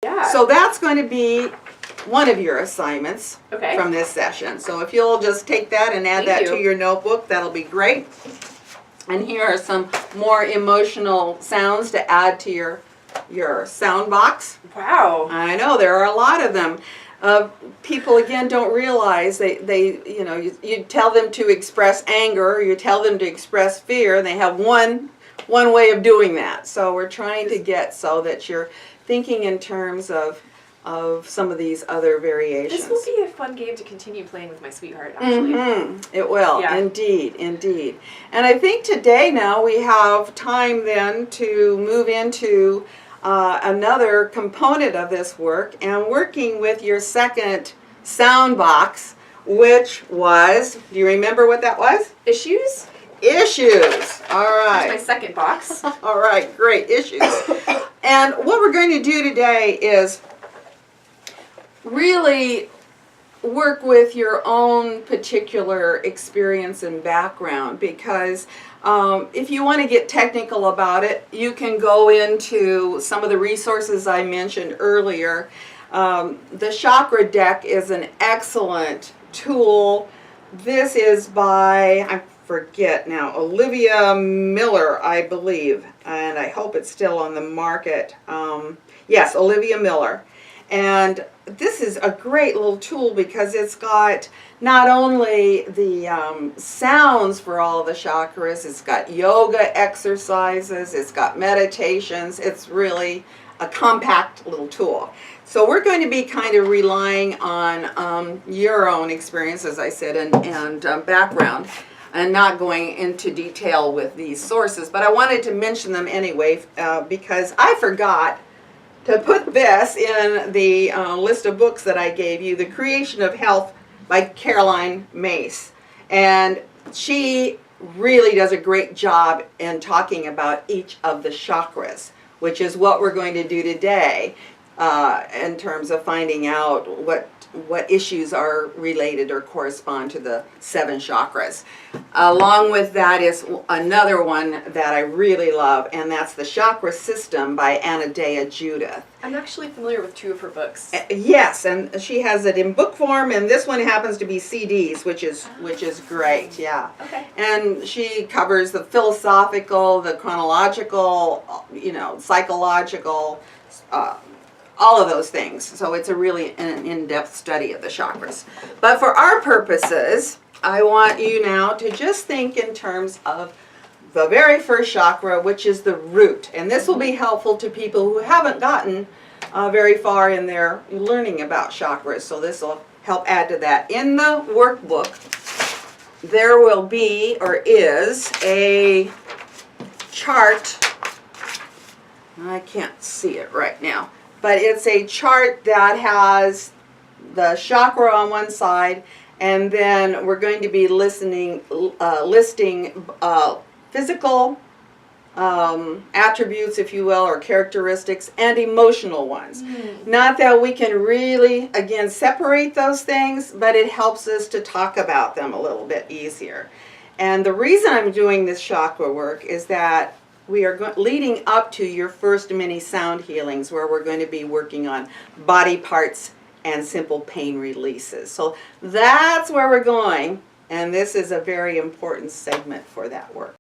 Yeah. So that's going to be one of your assignments Okay. from this session. So if you'll just take that and add that to your notebook, that'll be great. And here are some more emotional sounds to add to your sound box. Wow. I know, there are a lot of them. People, again, don't realize you tell them to express anger, you tell them to express fear, and they have one way of doing that. So we're trying to get so that you're thinking in terms of some of these other variations. This will be a fun game to continue playing with my sweetheart, actually. It will, yeah. Indeed, indeed. And I think today now we have time then to move into another component of this work and working with your second sound box, which was, do you remember what that was? Issues? Issues. All right. That's my second box. All right, great, issues. And what we're going to do today is really work with your own particular experience and background, because if you want to get technical about it, you can go into some of the resources I mentioned earlier. The chakra deck is an excellent tool. This is by, I forget now, Olivia Miller, I believe, and I hope it's still on the market. Yes, Olivia Miller. And this is a great little tool because it's got not only the sounds for all the chakras, it's got yoga exercises, it's got meditations. It's really a compact little tool. So we're going to be kind of relying on your own experience, as I said, and background, and not going into detail with these sources. But I wanted to mention them anyway because I forgot to put this in the list of books that I gave you, The Creation of Health by Caroline Myss. And she really does a great job in talking about each of the chakras, which is what we're going to do today in terms of finding out what issues are related or correspond to the 7 chakras. Along with that is another one that I really love, and that's The Chakra System by Anadea Judith. I'm actually familiar with 2 of her books. Yes, and she has it in book form, and this one happens to be CDs, which is great, yeah. Okay. And she covers the philosophical, the chronological, psychological, all of those things. So it's a really an in-depth study of the chakras. But for our purposes, I want you now to just think in terms of the very first chakra, which is the root. And this will be helpful to people who haven't gotten very far in their learning about chakras. So this will help add to that. In the workbook, there will be, or is, a chart. I can't see it right now. But it's a chart that has the chakra on one side, and then we're going to be listing physical attributes, if you will, or characteristics, and emotional ones. Not that we can really, again, separate those things, but it helps us to talk about them a little bit easier. And the reason I'm doing this chakra work is that we are leading up to your first mini sound healings, where we're going to be working on body parts and simple pain releases. So that's where we're going, and this is a very important segment for that work.